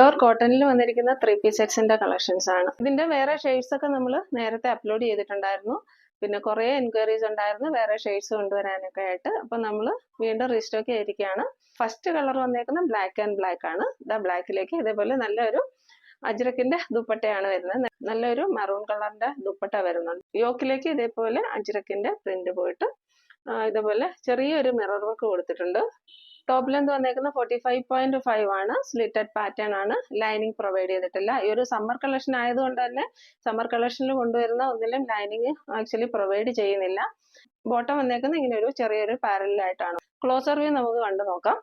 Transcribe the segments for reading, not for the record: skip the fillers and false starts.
Pure കോട്ടണിൽ വന്നിരിക്കുന്ന 3 piece സെറ്റ്സിന്റെ collections ആണ്. ഇതിന്റെ വേറെ ഷെയ്ഡ്സ് ഒക്കെ നമ്മൾ നേരത്തെ അപ്ലോഡ് ചെയ്തിട്ടുണ്ടായിരുന്നു. പിന്നെ കുറെ എൻക്വയറീസ് ഉണ്ടായിരുന്നു വേറെ ഷെയ്ഡ്സ് കൊണ്ടുവരാനൊക്കെ ആയിട്ട്. അപ്പൊ നമ്മൾ വീണ്ടും റീസ്റ്റോക്ക് ചെയ്തിരിക്കുകയാണ്. ഫസ്റ്റ് കളർ വന്നേക്കുന്ന ബ്ലാക്ക് ആൻഡ് ബ്ലാക്ക് ആണ്. ബ്ലാക്കിലേക്ക് ഇതേപോലെ നല്ലൊരു അജ്രക്കിന്റെ ദുപ്പട്ടയാണ് വരുന്നത്. നല്ലൊരു മറൂൺ കളറിന്റെ ദുപ്പട്ട വരുന്നുണ്ട്. യോക്കിലേക്ക് ഇതേപോലെ അജ്രക്കിന്റെ പ്രിന്റ് പോയിട്ട് ഇതേപോലെ ചെറിയൊരു മിറർ വർക്ക് കൊടുത്തിട്ടുണ്ട്. ടോപ്പ് ലെന്ത് വന്നേക്കുന്നത് 45.5 ആണ്. സ്ലിറ്റഡ് പാറ്റേൺ ആണ്. ലൈനിങ് പ്രൊവൈഡ് ചെയ്തിട്ടില്ല. ഈ ഒരു സമ്മർ കളക്ഷൻ ആയതുകൊണ്ട് തന്നെ സമ്മർ കളക്ഷനിൽ കൊണ്ടുവരുന്ന ഒന്നിലും ലൈനിങ് ആക്ച്വലി പ്രൊവൈഡ് ചെയ്യുന്നില്ല. ബോട്ടം വന്നേക്കുന്നത് ഇങ്ങനെ ഒരു ചെറിയൊരു പാരലായിട്ടാണ്. ക്ലോസർ വ്യൂ നമുക്ക് കണ്ടു നോക്കാം.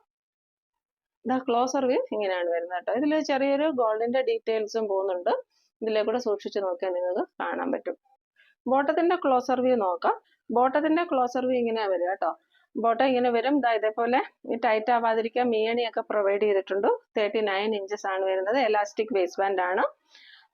ക്ലോസർ വ്യൂ ഇങ്ങനെയാണ് വരുന്നത് കേട്ടോ. ഇതിൽ ചെറിയൊരു ഗോൾഡിന്റെ ഡീറ്റെയിൽസും പോകുന്നുണ്ട്. ഇതിലേക്കൂടെ സൂക്ഷിച്ച് നോക്കിയാൽ നിങ്ങൾക്ക് കാണാൻ പറ്റും. ബോട്ടത്തിന്റെ ക്ലോസർ വ്യൂ നോക്കാം. ബോട്ടത്തിന്റെ ക്ലോസർ വ്യൂ ഇങ്ങനെയാ വരിക കേട്ടോ. ബോട്ടം ഇങ്ങനെ വരും. ഇതേപോലെ ടൈറ്റ് ആവാതിരിക്കാൻ മീയണിയൊക്കെ പ്രൊവൈഡ് ചെയ്തിട്ടുണ്ട്. 39 ഇഞ്ചസ് ആണ് വരുന്നത്. എലാസ്റ്റിക് വേസ്റ്റ് ബാൻഡ് ആണ്.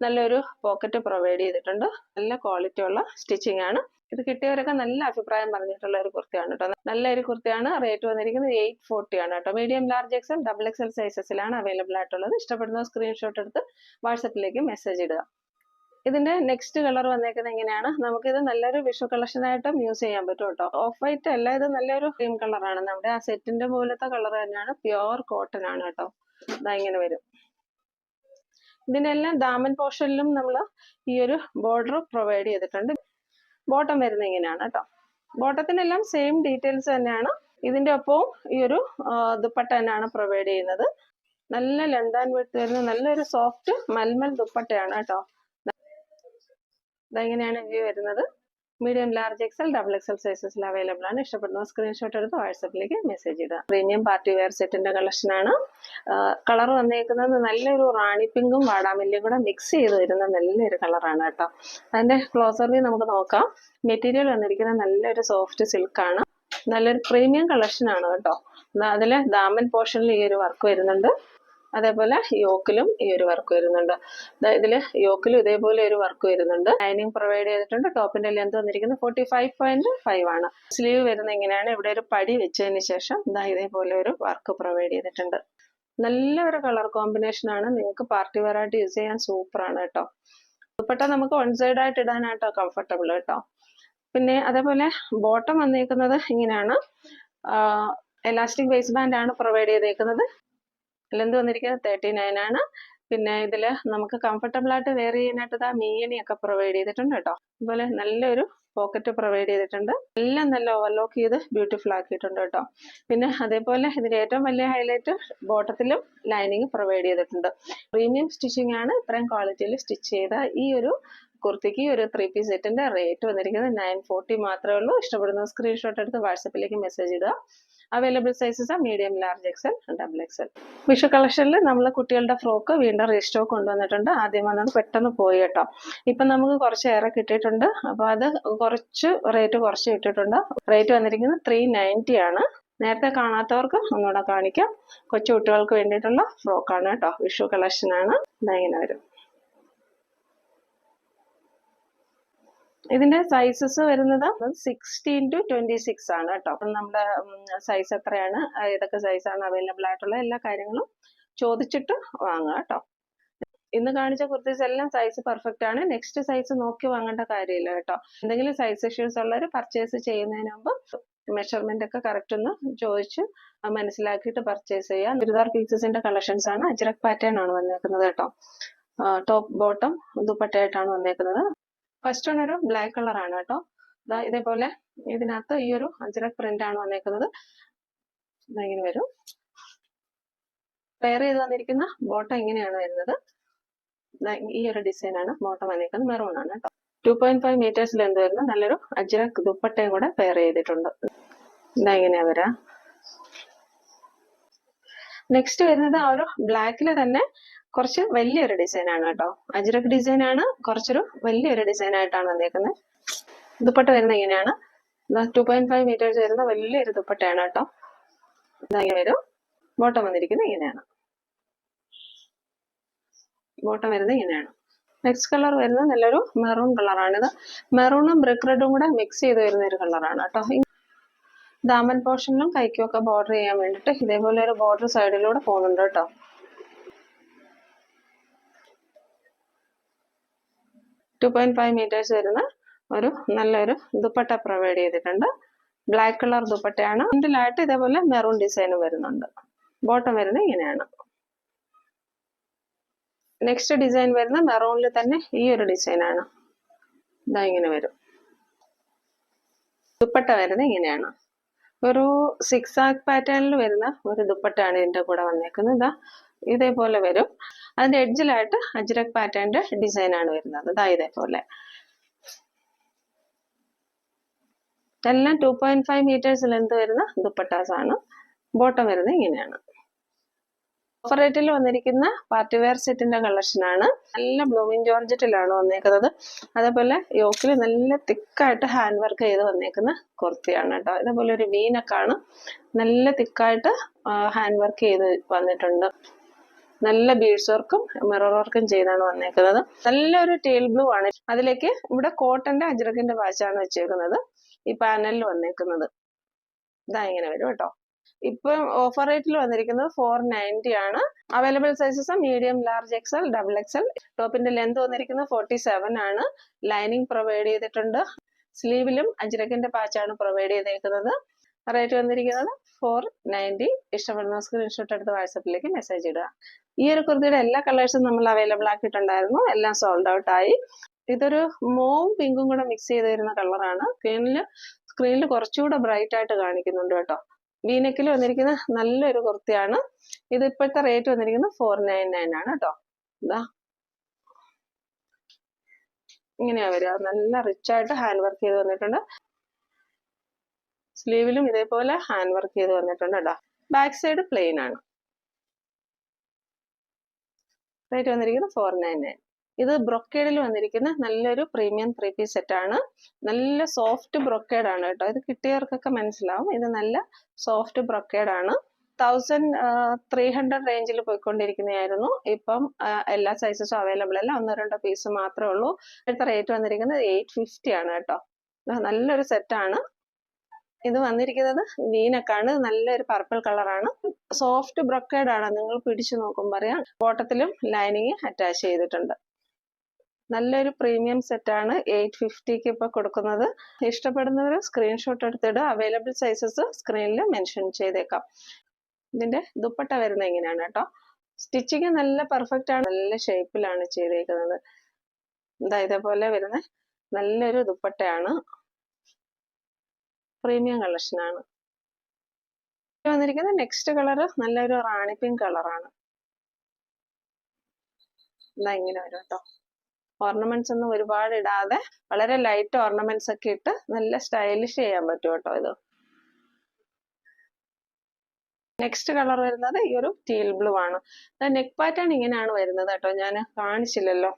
നല്ലൊരു പോക്കറ്റ് പ്രൊവൈഡ് ചെയ്തിട്ടുണ്ട്. നല്ല ക്വാളിറ്റി ഉള്ള സ്റ്റിച്ചിങ് ആണ്. ഇത് കിട്ടിയവരൊക്കെ നല്ല അഭിപ്രായം പറഞ്ഞിട്ടുള്ള ഒരു കുർത്തിയാണ് കേട്ടോ. നല്ലൊരു കുർത്തിയാണ്. റേറ്റ് വന്നിരിക്കുന്നത് 840 ആണ് കേട്ടോ. Medium, large XL, double XL സൈസസിലാണ് അവൈലബിൾ ആയിട്ടുള്ളത്. ഇഷ്ടപ്പെടുന്ന സ്ക്രീൻഷോട്ട് എടുത്ത് വാട്സപ്പിലേക്ക് മെസ്സേജ് ഇടുക. ഇതിന്റെ നെക്സ്റ്റ് കളർ വന്നേക്കുന്നത് എങ്ങനെയാണ്? നമുക്കിത് നല്ലൊരു വിഷു കളക്ഷൻ ആയിട്ടും യൂസ് ചെയ്യാൻ പറ്റും കേട്ടോ. ഓഫ് വൈറ്റ് അല്ല, ഇത് നല്ലൊരു ക്രീം കളറാണ്. നമ്മുടെ ആ സെറ്റിന്റെ പോലത്തെ കളർ തന്നെയാണ്. പ്യുവർ കോട്ടൺ ആണ് കേട്ടോ. ഇങ്ങനെ വരും. ഇതിന്റെ എല്ലാം ദാമൻ പോർഷനിലും നമ്മൾ ഈ ഒരു ബോർഡർ പ്രൊവൈഡ് ചെയ്തിട്ടുണ്ട്. ബോട്ടം വരുന്നത് ഇങ്ങനെയാണ് കേട്ടോ. ബോട്ടത്തിനെല്ലാം സെയിം ഡീറ്റെയിൽസ് തന്നെയാണ്. ഇതിന്റെ ഒപ്പവും ഈ ഒരു ദുപ്പട്ട തന്നെയാണ് പ്രൊവൈഡ് ചെയ്യുന്നത്. നല്ല ലെന്ത് ആൻഡ് വിഡ്ത്ത് വരുന്ന നല്ലൊരു സോഫ്റ്റ് മൽമൽ ദുപ്പട്ടയാണ് കേട്ടോ. ഇതെങ്ങനെയാണ് വ്യൂ വരുന്നത്. Medium, large XL, double XL സൈസസിൽ അവൈലബിൾ ആണ്. ഇഷ്ടപ്പെടുന്ന സ്ക്രീൻഷോട്ട് എടുത്ത് വാട്സപ്പിലേക്ക് മെസ്സേജ് ഇടുക. പ്രീമിയം പാർട്ടി വെയർ സെറ്റിന്റെ കളക്ഷൻ ആണ്. കളർ വന്നേക്കുന്നത് നല്ലൊരു റാണി പിങ്കും വാടാമല്ലിയും കൂടെ മിക്സ് ചെയ്ത് വരുന്ന നല്ലൊരു കളറാണ് കേട്ടോ. അതിന്റെ ക്ലോസർ വ്യൂ നമുക്ക് നോക്കാം. മെറ്റീരിയൽ വന്നിരിക്കുന്നത് നല്ലൊരു സോഫ്റ്റ് സിൽക്കാണ്. നല്ലൊരു പ്രീമിയം കളക്ഷൻ ആണ് കേട്ടോ. അതില് ദാമൻ പോർഷനിൽ ഈ ഒരു വർക്ക് വരുന്നുണ്ട്. അതേപോലെ യോക്കിലും ഈ ഒരു വർക്ക് വരുന്നുണ്ട്. ഇതില് യോക്കിലും ഇതേപോലെ ഒരു വർക്ക് വരുന്നുണ്ട്. ലൈനിങ് പ്രൊവൈഡ് ചെയ്തിട്ടുണ്ട്. ടോപ്പിന്റെ ലെന്ത് വന്നിരിക്കുന്നത് 45.5 ആണ്. സ്ലീവ് വരുന്നത് ഇങ്ങനെയാണ്. ഇവിടെ ഒരു പടി വെച്ചതിന് ശേഷം ഇതേപോലെ ഒരു വർക്ക് പ്രൊവൈഡ് ചെയ്തിട്ടുണ്ട്. നല്ലൊരു കളർ കോമ്പിനേഷൻ ആണ്. നിങ്ങൾക്ക് പാർട്ടി വെയർ ആയിട്ട് യൂസ് ചെയ്യാൻ സൂപ്പർ ആണ് കേട്ടോ. ദുപ്പട്ട നമുക്ക് വൺ സൈഡ് ആയിട്ട് ഇടാനായിട്ടോ കംഫർട്ടബിൾ കേട്ടോ. പിന്നെ അതേപോലെ ബോട്ടം വന്നേക്കുന്നത് ഇങ്ങനെയാണ്. എലാസ്റ്റിക് വേസ്റ്റ് ബാൻഡ് ആണ് പ്രൊവൈഡ് ചെയ്തേക്കുന്നത്. ലെന്ത് വന്നിരിക്കുന്നത് 39 ആണ്. പിന്നെ ഇതിൽ നമുക്ക് കംഫർട്ടബിൾ ആയിട്ട് വെയർ ചെയ്യാനായിട്ട് മീയണിയൊക്കെ പ്രൊവൈഡ് ചെയ്തിട്ടുണ്ട് കേട്ടോ. അതുപോലെ നല്ലൊരു പോക്കറ്റ് പ്രൊവൈഡ് ചെയ്തിട്ടുണ്ട്. എല്ലാം നല്ല ഓവർലോക്ക് ചെയ്ത് ബ്യൂട്ടിഫുൾ ആക്കിയിട്ടുണ്ട് കേട്ടോ. പിന്നെ അതേപോലെ ഇതിന്റെ ഏറ്റവും വലിയ ഹൈലൈറ്റ് ബോട്ടത്തിലും ലൈനിങ് പ്രൊവൈഡ് ചെയ്തിട്ടുണ്ട്. പ്രീമിയം സ്റ്റിച്ചിങ് ആണ്. ഇത്രയും ക്വാളിറ്റിയിൽ സ്റ്റിച്ച് ചെയ്ത ഈ ഒരു കുർത്തിക്ക് ഒരു 3 പീസ് സെറ്റിന്റെ റേറ്റ് വന്നിരിക്കുന്നത് 940 മാത്രമേ ഉള്ളൂ. ഇഷ്ടപ്പെടുന്ന സ്ക്രീൻഷോട്ട് എടുത്ത് വാട്സപ്പിലേക്ക് മെസ്സേജ് ഇടുക. Available sizes medium, large XL, double XL. Vishu കളക്ഷനിൽ നമ്മൾ കുട്ടികളുടെ ഫ്രോക്ക് വീണ്ടും റീസ്റ്റോക്ക് കൊണ്ടുവന്നിട്ടുണ്ട്. ആദ്യം വന്നത് പെട്ടെന്ന് പോയി കേട്ടോ. ഇപ്പം നമുക്ക് കുറച്ച് ഏറെ കിട്ടിയിട്ടുണ്ട്. അപ്പോൾ അത് കുറച്ച് റേറ്റ് കുറച്ച് ഇട്ടിട്ടുണ്ട്. റേറ്റ് വന്നിരിക്കുന്നത് 390 ആണ്. നേരത്തെ കാണാത്തവർക്ക് ഒന്നുകൂടെ കാണിക്കാം. കൊച്ചു കുട്ടികൾക്ക് വേണ്ടിയിട്ടുള്ള ഫ്രോക്കാണ് കേട്ടോ. വിഷു കളക്ഷൻ ആണ്. ഇങ്ങനെ വരും. ഇതിന്റെ സൈസസ് വരുന്നത് 16 to 26 ആണ് കേട്ടോ. അപ്പം നമ്മുടെ സൈസ് എത്രയാണ്, ഏതൊക്കെ സൈസാണ് അവൈലബിൾ ആയിട്ടുള്ള എല്ലാ കാര്യങ്ങളും ചോദിച്ചിട്ട് വാങ്ങുക കേട്ടോ. ഇന്ന് കാണിച്ച കുർത്തീസ് എല്ലാം സൈസ് പെർഫെക്റ്റ് ആണ്. നെക്സ്റ്റ് സൈസ് നോക്കി വാങ്ങേണ്ട കാര്യമില്ല കേട്ടോ. എന്തെങ്കിലും സൈസ് ഇഷ്യൂസ് ഉള്ളവർ പർച്ചേസ് ചെയ്യുന്നതിന് മുമ്പ് മെഷർമെന്റ് ഒക്കെ കറക്റ്റ് ഒന്ന് ചോദിച്ച് മനസ്സിലാക്കിയിട്ട് പർച്ചേസ് ചെയ്യാം. ചുരിദാർ പീസസിന്റെ കളക്ഷൻസ് ആണ്. അജ്രക് പാറ്റേൺ ആണ് വന്നേക്കുന്നത് കേട്ടോ. ടോപ്പ് ബോട്ടം ദുപ്പട്ടയായിട്ടാണ് വന്നേക്കുന്നത്. ഫസ്റ്റ് വൺ ഒരു ബ്ലാക്ക് കളർ ആണ് കേട്ടോ. ഇതേപോലെ ഇതിനകത്ത് ഈ ഒരു അജ്രക് പ്രിന്റ് ആണ് വന്നേക്കുന്നത്. ഇങ്ങനെ വരും. പെയർ ചെയ്ത് വന്നിരിക്കുന്ന ബോട്ടം ഇങ്ങനെയാണ് വരുന്നത്. ഈ ഒരു ഡിസൈൻ ആണ് ബോട്ടം വന്നേക്കുന്നത്. മെറൂൺ ആണ് കേട്ടോ. 2.5 മീറ്റേഴ്സ് ലെന്ത് വരുന്ന നല്ലൊരു അജ്രക് ദുപ്പട്ടയും കൂടെ പെയർ ചെയ്തിട്ടുണ്ട്. ഇങ്ങനെയാ വരാ. നെക്സ്റ്റ് വരുന്നത് ആ ഒരു ബ്ലാക്കില് തന്നെ കുറച്ച് വലിയൊരു ഡിസൈൻ ആണ് കേട്ടോ. അജ്രക് ഡിസൈൻ ആണ്. കുറച്ചൊരു വലിയൊരു ഡിസൈൻ ആയിട്ടാണ് വന്നേക്കുന്നത്. ദുപ്പട്ട വരുന്നത് ഇങ്ങനെയാണ്. 2.5 മീറ്റേഴ്സ് വരുന്ന വലിയൊരു ദുപ്പട്ടയാണ് കേട്ടോ. ഇങ്ങനെ വരും. ബോട്ടം വന്നിരിക്കുന്നത് ഇങ്ങനെയാണ്. ബോട്ടം വരുന്നത് ഇങ്ങനെയാണ്. നെക്സ്റ്റ് കളർ വരുന്നത് നല്ലൊരു മെറൂൺ കളറാണിത്. മെറൂണും ബ്രിക്ക് റെഡും കൂടെ മിക്സ് ചെയ്ത് വരുന്ന ഒരു കളറാണ് കേട്ടോ. ദാമൻ പോർഷനിലും കൈക്കും ഒക്കെ ബോർഡർ ചെയ്യാൻ വേണ്ടിയിട്ട് ഇതേപോലെ ഒരു ബോർഡർ സൈഡിലൂടെ പോകുന്നുണ്ട് കേട്ടോ. 2.5 മീറ്റേഴ്സ് വരുന്ന ഒരു നല്ലൊരു ദുപ്പട്ട പ്രൊവൈഡ് ചെയ്തിട്ടുണ്ട്. ബ്ലാക്ക് കളർ ദുപ്പട്ടയാണ്. ഫ്രണ്ടിലായിട്ട് ഇതേപോലെ മെറൂൺ ഡിസൈൻ വരുന്നുണ്ട്. ബോട്ടം വരുന്നത് ഇങ്ങനെയാണ്. നെക്സ്റ്റ് ഡിസൈൻ വരുന്ന മെറൂണിൽ തന്നെ ഈ ഒരു ഡിസൈനാണ്. ഇതാ ഇങ്ങനെ വരും. ദുപ്പട്ട വരുന്നത് ഇങ്ങനെയാണ്. ഒരു 6 ആക് പാറ്റേണിൽ വരുന്ന ഒരു ദുപ്പട്ടയാണ് ഇതിന്റെ കൂടെ വന്നേക്കുന്നത്. ഇതാ ഇതേപോലെ വരും. അതിന്റെ എഡ്ജിലായിട്ട് അജ്രക് പാറ്റേണിന്റെ ഡിസൈൻ ആണ് വരുന്നത്. ഇതാ ഇതേപോലെ എല്ലാം 2.5 മീറ്റേഴ്സ് ലെന്ത് വരുന്ന ദുപ്പട്ടാസ് ആണ്. ബോട്ടം വരുന്നത് ഇങ്ങനെയാണ്. ഓഫർ റേറ്റിൽ വന്നിരിക്കുന്ന പാർട്ടി വെയർ സെറ്റിന്റെ കളക്ഷൻ ആണ്. നല്ല ബ്ലൂമിങ് ജോർജറ്റിലാണ് വന്നേക്കുന്നത്. അതേപോലെ യോക്കിൽ നല്ല തിക്കായിട്ട് ഹാൻഡ് വർക്ക് ചെയ്ത് വന്നേക്കുന്ന കുർത്തിയാണ് കേട്ടോ. ഇതേപോലെ ഒരു വീനക്കാണ്. നല്ല തിക്കായിട്ട് ഹാൻഡ് വർക്ക് ചെയ്ത് വന്നിട്ടുണ്ട്. നല്ല ബീഡ്സ് വർക്കും മിറർ വർക്കും ചെയ്താണ് വന്നേക്കുന്നത്. നല്ലൊരു ടീൽ ബ്ലൂ ആണ്. അതിലേക്ക് ഇവിടെ കോട്ടന്റെ അജ്രകിന്റെ വാച്ചാണ് വെച്ചേക്കുന്നത്. ഈ പാനലിൽ വന്നേക്കുന്നത് ഇതാ ഇങ്ങനെ വരും കേട്ടോ. ഇപ്പൊ ഓഫർ റേറ്റിൽ വന്നിരിക്കുന്നത് 490 ആണ്. Available sizes medium, large, XL, double XL. ടോപ്പിന്റെ ലെന്ത് വന്നിരിക്കുന്നത് 47 ആണ്. ലൈനിങ് പ്രൊവൈഡ് ചെയ്തിട്ടുണ്ട്. സ്ലീവിലും അജ്രകിന്റെ പാച്ചാണ് പ്രൊവൈഡ് ചെയ്തേക്കുന്നത്. റേറ്റ് വന്നിരിക്കുന്നത് 490. ഇഷ്ടപ്പെടുന്ന സ്ക്രീൻഷോട്ട് എടുത്ത് വാട്സപ്പിലേക്ക് മെസ്സേജ് ഇടുക. ഈ ഒരു കുർത്തിയുടെ എല്ലാ കളേഴ്സും നമ്മൾ അവൈലബിൾ ആക്കിയിട്ടുണ്ടായിരുന്നു. എല്ലാം സോൾഡ് ഔട്ട് ആയി. ഇതൊരു മോവും പിങ്കും കൂടെ മിക്സ് ചെയ്ത് വരുന്ന കളറാണ്. സ്ക്രീനിൽ കുറച്ചുകൂടെ ബ്രൈറ്റ് ആയിട്ട് കാണിക്കുന്നുണ്ട് കേട്ടോ. വീനെക്കിൽ വന്നിരിക്കുന്ന നല്ലൊരു കുർത്തിയാണ്. ഇത് ഇപ്പോഴത്തെ റേറ്റ് വന്നിരിക്കുന്നത് 499 ആണ് കേട്ടോ. ഇതാ ഇങ്ങനെയാ വരിക. നല്ല റിച്ച് ആയിട്ട് ഹാൻഡ് വർക്ക് ചെയ്ത് വന്നിട്ടുണ്ട്. സ്ലീവിലും ഇതേപോലെ ഹാൻഡ് വർക്ക് ചെയ്ത് വന്നിട്ടുണ്ട് കേട്ടോ. ബാക്ക് സൈഡ് പ്ലെയിൻ ആണ്. റേറ്റ് വന്നിരിക്കുന്നത് 499. ഇത് ബ്രൊക്കേഡിൽ വന്നിരിക്കുന്ന നല്ലൊരു പ്രീമിയം 3 പീസ് സെറ്റ് ആണ്. നല്ല സോഫ്റ്റ് ബ്രൊക്കേഡ് ആണ് കേട്ടോ. ഇത് കിട്ടിയവർക്കൊക്കെ മനസ്സിലാവും. ഇത് നല്ല സോഫ്റ്റ് ബ്രൊക്കേഡ് ആണ്. 1300 റേഞ്ചിൽ പോയിക്കൊണ്ടിരിക്കുന്നതായിരുന്നു. ഇപ്പം എല്ലാ സൈസസും അവൈലബിൾ അല്ല. 1-2 പീസ് മാത്രമേ ഉള്ളൂ. അടുത്ത റേറ്റ് വന്നിരിക്കുന്നത് 850 ആണ് കേട്ടോ. നല്ലൊരു സെറ്റ് ആണ്. ഇത് വന്നിരിക്കുന്നത് വീനക്കാണ്. നല്ലൊരു പർപ്പിൾ കളറാണ്. സോഫ്റ്റ് ബ്രൊക്കേഡ് ആണ്. നിങ്ങൾ പിടിച്ചു നോക്കുമ്പോൾ അറിയാം. ബോട്ടത്തിലും ലൈനിങ് അറ്റാച്ച് ചെയ്തിട്ടുണ്ട്. നല്ലൊരു പ്രീമിയം സെറ്റ് ആണ്. 850ക്ക് ഇപ്പൊ കൊടുക്കുന്നത്. ഇഷ്ടപ്പെടുന്നവർ സ്ക്രീൻഷോട്ട് എടുത്തിടുക. അവൈലബിൾ സൈസസ് സ്ക്രീനിൽ മെൻഷൻ ചെയ്തേക്കാം. ഇതിന്റെ ദുപ്പട്ട വരുന്നത് എങ്ങനെയാണ് കേട്ടോ. സ്റ്റിച്ചിങ് നല്ല പെർഫെക്റ്റ് ആണ്. നല്ല ഷേപ്പിലാണ് ചെയ്തേക്കുന്നത്. എന്താ ഇതേപോലെ വരുന്ന നല്ലൊരു ദുപ്പട്ടയാണ്. പ്രീമിയം കളക്ഷൻ ആണ്. വന്നിരിക്കുന്നത് നെക്സ്റ്റ് കളർ നല്ലൊരു റാണി പിങ്ക് കളറാണ്. എന്താ ഇങ്ങനെ വരും കേട്ടോ. ഓർണമെന്റ്സ് ഒന്നും ഒരുപാട് ഇടാതെ വളരെ ലൈറ്റ് ഓർണമെന്റ്സ് ഒക്കെ ഇട്ട് നല്ല സ്റ്റൈലിഷ് ചെയ്യാൻ പറ്റും കേട്ടോ. ഇത് നെക്സ്റ്റ് കളർ വരുന്നത് ഈ ഒരു ടീൽ ബ്ലൂ ആണ്. നെക്ക് പാറ്റേൺ ഇങ്ങനെയാണ് വരുന്നത് കേട്ടോ. ഞാൻ കാണിച്ചില്ലല്ലോ.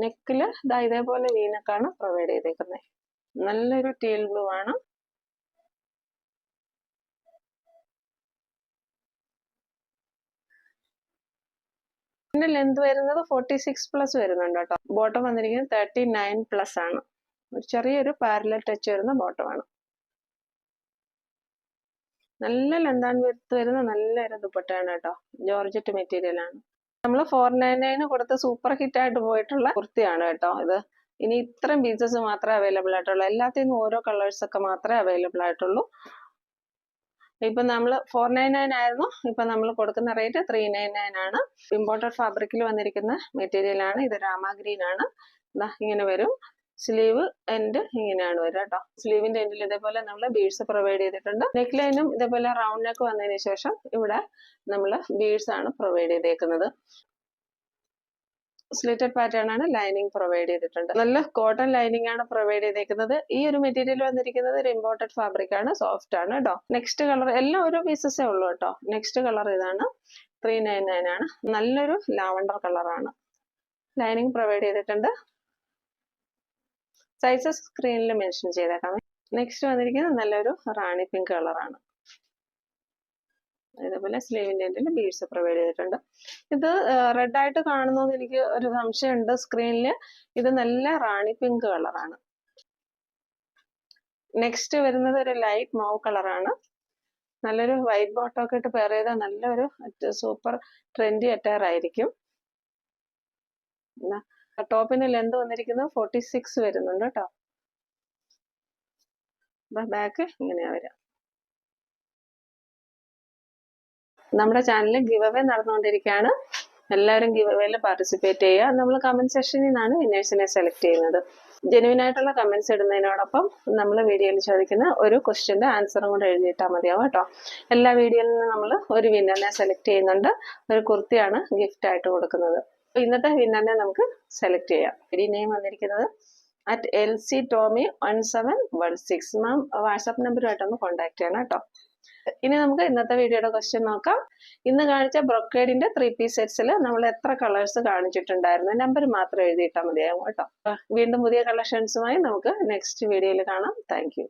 നെക്കില് ഇതേപോലെ വീനക്കാണ് പ്രൊവൈഡ് ചെയ്തേക്കുന്നത്. നല്ലൊരു ടീൽ ബ്ലൂ ആണ്. ഇതിന്റെ ലെന്ത് വരുന്നത് 46+ വരുന്നുണ്ട് കേട്ടോ. ബോട്ടം വന്നിരിക്കുന്നത് 39+ ആണ്. ഒരു ചെറിയൊരു പാരലൽ ടച്ച് വരുന്ന ബോട്ടമാണ്. നല്ല ലെന്ത് ആൻഡ് വിഡ്ത്ത് വരുന്ന നല്ലൊരു ദുപ്പട്ടയാണ് കേട്ടോ. ജോർജറ്റ് മെറ്റീരിയൽ ആണ്. നമ്മൾ 499 കൊടുത്ത് സൂപ്പർ ഹിറ്റ് ആയിട്ട് പോയിട്ടുള്ള കുർത്തിയാണ് കേട്ടോ ഇത്. ഇനി ഇത്രയും പീസസ് മാത്രമേ അവൈലബിൾ ആയിട്ടുള്ളൂ. എല്ലാത്തിനും ഓരോ കളേഴ്സ് ഒക്കെ മാത്രമേ അവൈലബിൾ ആയിട്ടുള്ളൂ. ഇപ്പൊ നമ്മൾ 499 ആയിരുന്നു. ഇപ്പൊ നമ്മൾ കൊടുക്കുന്ന റേറ്റ് 399 ആണ്. ഇമ്പോർട്ടഡ് ഫാബ്രിക്കിൽ വന്നിരിക്കുന്ന മെറ്റീരിയൽ ആണ്. ഇത് രാമ ഗ്രീൻ ആണ്. ഇങ്ങനെ വരും. സ്ലീവ് എൻഡ് ഇങ്ങനെയാണ് വരിക കേട്ടോ. സ്ലീവിന്റെ എൻഡിൽ ഇതേപോലെ നമ്മൾ ബീഡ്സ് പ്രൊവൈഡ് ചെയ്തിട്ടുണ്ട്. നെക്ക് ലൈനും ഇതേപോലെ റൗണ്ട് നെക്ക് വന്നതിന് ശേഷം ഇവിടെ നമ്മൾ ബീഡ്സ് ആണ് പ്രൊവൈഡ് ചെയ്തേക്കുന്നത്. സ്ലിറ്റഡ് പാറ്റേൺ ആണ്. ലൈനിങ് പ്രൊവൈഡ് ചെയ്തിട്ടുണ്ട്. നല്ല കോട്ടൺ ലൈനിങ് ആണ് പ്രൊവൈഡ് ചെയ്തേക്കുന്നത്. ഈ ഒരു മെറ്റീരിയൽ വന്നിരിക്കുന്നത് ഒരു ഇമ്പോർട്ടഡ് ഫാബ്രിക് ആണ്. സോഫ്റ്റ് ആണ് കേട്ടോ. നെക്സ്റ്റ് കളർ എല്ലാം ഓരോ പീസസേ ഉള്ളൂ കേട്ടോ. നെക്സ്റ്റ് കളർ ഇതാണ്. 399 ആണ്. നല്ലൊരു ലാവണ്ടർ കളറാണ്. ലൈനിങ് പ്രൊവൈഡ് ചെയ്തിട്ടുണ്ട്. സൈസസ് സ്ക്രീനിൽ മെൻഷൻ ചെയ്തേക്കാം. നെക്സ്റ്റ് വന്നിരിക്കുന്നത് നല്ലൊരു റാണി പിങ്ക് കളറാണ്. ഇതേപോലെ സ്ലീവിന്റെ എൻഡിൽ ബീഡ്സ് പ്രൊവൈഡ് ചെയ്തിട്ടുണ്ട്. ഇത് റെഡ് ആയിട്ട് കാണുന്നതെന്ന് എനിക്ക് ഒരു സംശയമുണ്ട്. സ്ക്രീനിൽ ഇത് നല്ല റാണി പിങ്ക് കളറാണ്. നെക്സ്റ്റ് വരുന്നത് ഒരു ലൈറ്റ് മൗവ് കളറാണ്. നല്ലൊരു വൈറ്റ് ബോട്ടം ഒക്കെ ഇട്ട് പെയർ ചെയ്താൽ നല്ലൊരു സൂപ്പർ ട്രെൻഡി അറ്റയർ ആയിരിക്കും. ടോപ്പിന് ലെന്ത് വന്നിരിക്കുന്നത് 46 വരുന്നുണ്ട് കേട്ടോ. ബാക്ക് ഇങ്ങനെയാ വരിക. നമ്മുടെ ചാനലിൽ ഗിവ് അവേ നടന്നുകൊണ്ടിരിക്കുകയാണ്. എല്ലാവരും ഗിവ് അവേയിൽ പാർട്ടിസിപ്പേറ്റ് ചെയ്യുക. നമ്മൾ കമന്റ് സെക്ഷനിൽ നിന്നാണ് വിന്നേഴ്സിനെ സെലക്ട് ചെയ്യുന്നത്. ജെനുവിൻ ആയിട്ടുള്ള കമന്റ്സ് ഇടുന്നതിനോടൊപ്പം നമ്മൾ വീഡിയോയിൽ ചോദിക്കുന്ന ഒരു ക്വസ്റ്റ്യന്റെ ആൻസറും കൂടെ എഴുതിയിട്ടാൽ മതിയാവും കേട്ടോ. എല്ലാ വീഡിയോയിൽ നിന്നും നമ്മൾ ഒരു വിന്നറിനെ സെലക്ട് ചെയ്യുന്നുണ്ട്. ഒരു കുർത്തിയാണ് ഗിഫ്റ്റ് ആയിട്ട് കൊടുക്കുന്നത്. ഇന്നത്തെ വിന്നറിനെ നമുക്ക് സെലക്ട് ചെയ്യാം. ഐഡി നെയിം വന്നിരിക്കുന്നത് @LCTommy1716. മാം വാട്സാപ്പ് നമ്പറുമായിട്ടൊന്ന് കോൺടാക്ട് ചെയ്യണം കേട്ടോ. ഇനി നമുക്ക് ഇന്നത്തെ വീഡിയോയുടെ ക്വസ്റ്റ്യൻ നോക്കാം. ഇന്ന് കാണിച്ച ബ്രൊക്കേഡിന്റെ 3 പീസ് സെറ്റ്സിൽ നമ്മൾ എത്ര കളേഴ്സ് കാണിച്ചിട്ടുണ്ടായിരുന്നു? നമ്പർ മാത്രം എഴുതിയിട്ടാൽ മതിയാകും കേട്ടോ. വീണ്ടും പുതിയ കളക്ഷൻസുമായി നമുക്ക് നെക്സ്റ്റ് വീഡിയോയിൽ കാണാം. Thank you.